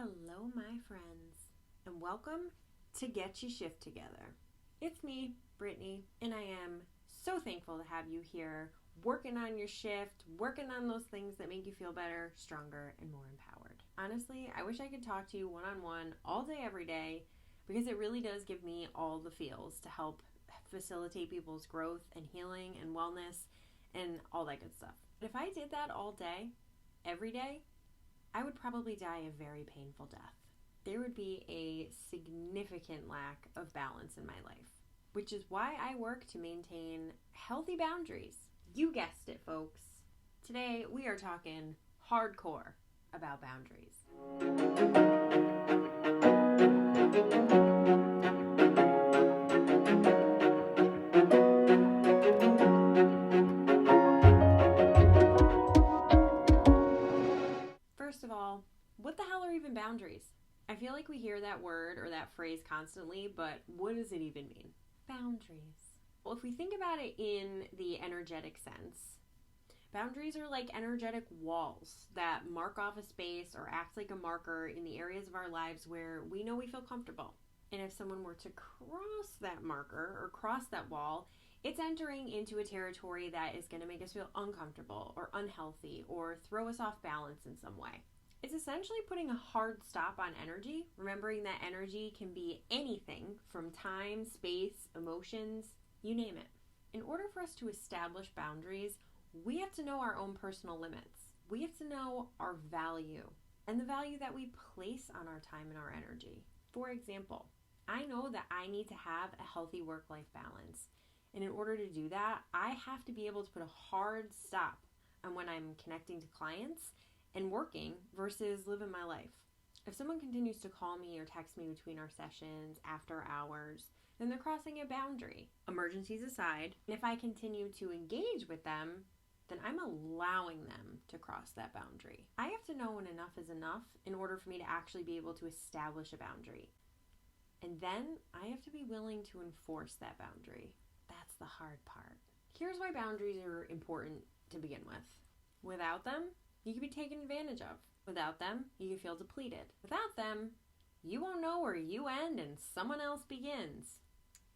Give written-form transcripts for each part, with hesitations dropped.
Hello, my friends, and welcome to Get Your Shift Together. It's me, Brittany, and I am so thankful to have you here working on your shift, working on those things that make you feel better, stronger, and more empowered. Honestly, I wish I could talk to you one-on-one all day, every day, because it really does give me all the feels to help facilitate people's growth and healing and wellness and all that good stuff. But if I did that all day, every day, I would probably die a very painful death. There would be a significant lack of balance in my life, which is why I work to maintain healthy boundaries. You guessed it, folks. Today, we are talking hardcore about boundaries. First of all, what the hell are even boundaries? I feel like we hear that word or that phrase constantly, but what does it even mean? Boundaries. Well, if we think about it in the energetic sense, boundaries are like energetic walls that mark off a space or act like a marker in the areas of our lives where we know we feel comfortable. And if someone were to cross that marker or cross that wall, it's entering into a territory that is going to make us feel uncomfortable or unhealthy or throw us off balance in some way. It's essentially putting a hard stop on energy, remembering that energy can be anything from time, space, emotions, you name it. In order for us to establish boundaries, we have to know our own personal limits. We have to know our value and the value that we place on our time and our energy. For example, I know that I need to have a healthy work-life balance. And in order to do that, I have to be able to put a hard stop on when I'm connecting to clients and working versus living my life. If someone continues to call me or text me between our sessions, after hours, then they're crossing a boundary. Emergencies aside, and if I continue to engage with them, then I'm allowing them to cross that boundary. I have to know when enough is enough in order for me to actually be able to establish a boundary. And then I have to be willing to enforce that boundary. That's the hard part. Here's why boundaries are important to begin with. Without them, you can be taken advantage of. Without them, you can feel depleted. Without them, you won't know where you end and someone else begins.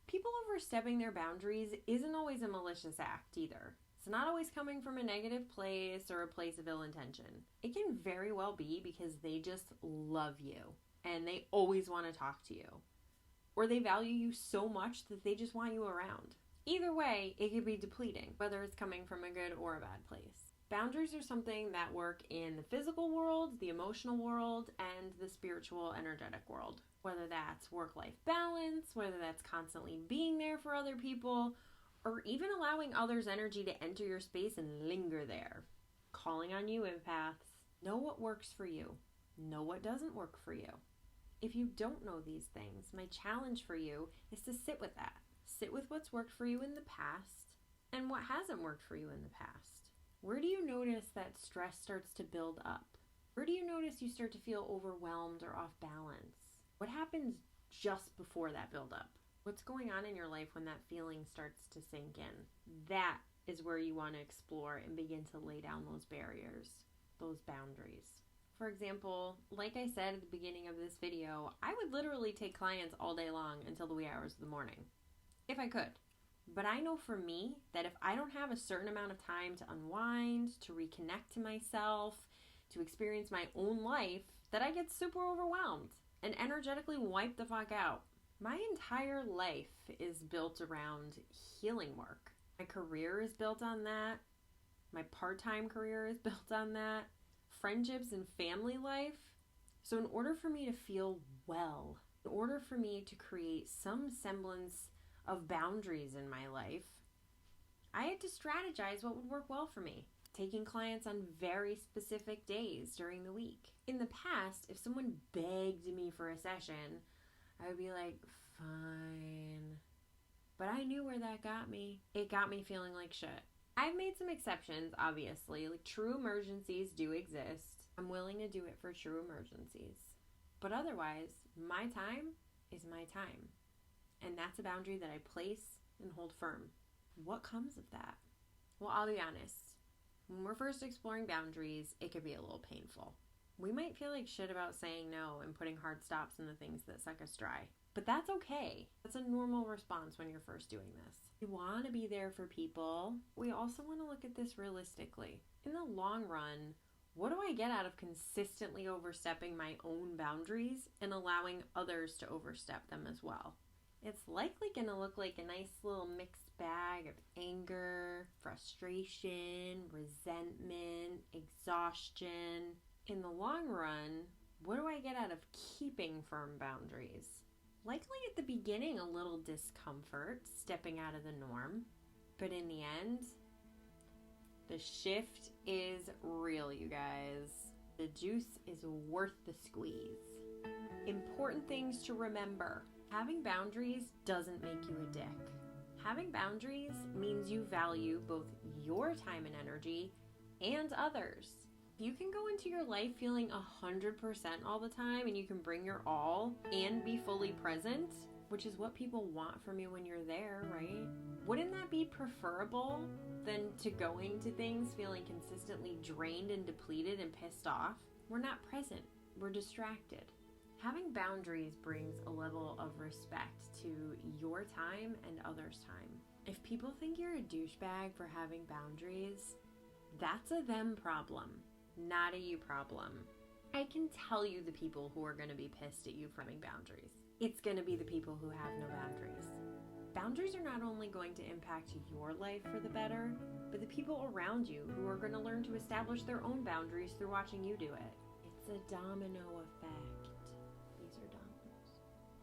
People overstepping their boundaries isn't always a malicious act either. It's not always coming from a negative place or a place of ill intention. It can very well be because they just love you and they always want to talk to you. Or they value you so much that they just want you around. Either way, it can be depleting, whether it's coming from a good or a bad place. Boundaries are something that work in the physical world, the emotional world, and the spiritual, energetic world. Whether that's work-life balance, whether that's constantly being there for other people, or even allowing others' energy to enter your space and linger there. Calling on you, empaths. Know what works for you. Know what doesn't work for you. If you don't know these things, my challenge for you is to sit with that. Sit with what's worked for you in the past and what hasn't worked for you in the past. Where do you notice that stress starts to build up? Where do you notice you start to feel overwhelmed or off balance? What happens just before that buildup? What's going on in your life when that feeling starts to sink in? That is where you want to explore and begin to lay down those barriers, those boundaries. For example, like I said at the beginning of this video, I would literally take clients all day long until the wee hours of the morning, if I could. But I know for me that if I don't have a certain amount of time to unwind, to reconnect to myself, to experience my own life, that I get super overwhelmed and energetically wipe the fuck out. My entire life is built around healing work. My career is built on that. My part-time career is built on that. Friendships and family life. So in order for me to feel well, in order for me to create some semblance of boundaries in my life, I had to strategize what would work well for me. Taking clients on very specific days during the week. In the past, if someone begged me for a session, I would be like, fine. But I knew where that got me. It got me feeling like shit. I've made some exceptions, obviously. Like, true emergencies do exist. I'm willing to do it for true emergencies. But otherwise, my time is my time. And that's a boundary that I place and hold firm. What comes of that? Well, I'll be honest. When we're first exploring boundaries, it can be a little painful. We might feel like shit about saying no and putting hard stops in the things that suck us dry. But that's okay. That's a normal response when you're first doing this. We want to be there for people. We also want to look at this realistically. In the long run, what do I get out of consistently overstepping my own boundaries and allowing others to overstep them as well? It's likely going to look like a nice little mixed bag of anger, frustration, resentment, exhaustion. In the long run, what do I get out of keeping firm boundaries? Likely at the beginning, a little discomfort, stepping out of the norm. But in the end, the shift is real, you guys. The juice is worth the squeeze. Important things to remember. Having boundaries doesn't make you a dick. Having boundaries means you value both your time and energy and others. You can go into your life feeling 100% all the time and you can bring your all and be fully present, which is what people want from you when you're there, right? Wouldn't that be preferable than to going to things feeling consistently drained and depleted and pissed off? We're not present. We're distracted. Having boundaries brings a level of respect to your time and others' time. If people think you're a douchebag for having boundaries, that's a them problem, not a you problem. I can tell you the people who are going to be pissed at you for having boundaries. It's going to be the people who have no boundaries. Boundaries are not only going to impact your life for the better, but the people around you who are going to learn to establish their own boundaries through watching you do it. It's a domino effect. These are dominoes.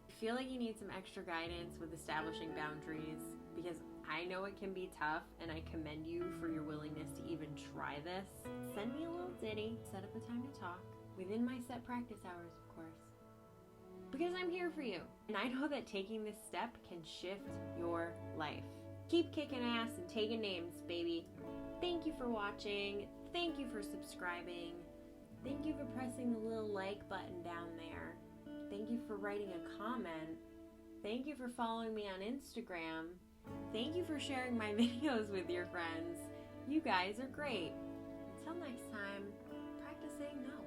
I feel like you need some extra guidance with establishing boundaries because I know it can be tough, and I commend you for your willingness to even try this. Send me a little ditty, set up a time to talk, within my set practice hours, of course. Because I'm here for you, and I know that taking this step can shift your life. Keep kicking ass and taking names, baby. Thank you for watching. Thank you for subscribing. Thank you for pressing the little like button down there. Thank you for writing a comment. Thank you for following me on Instagram. Thank you for sharing my videos with your friends. You guys are great. Until next time, practice saying no.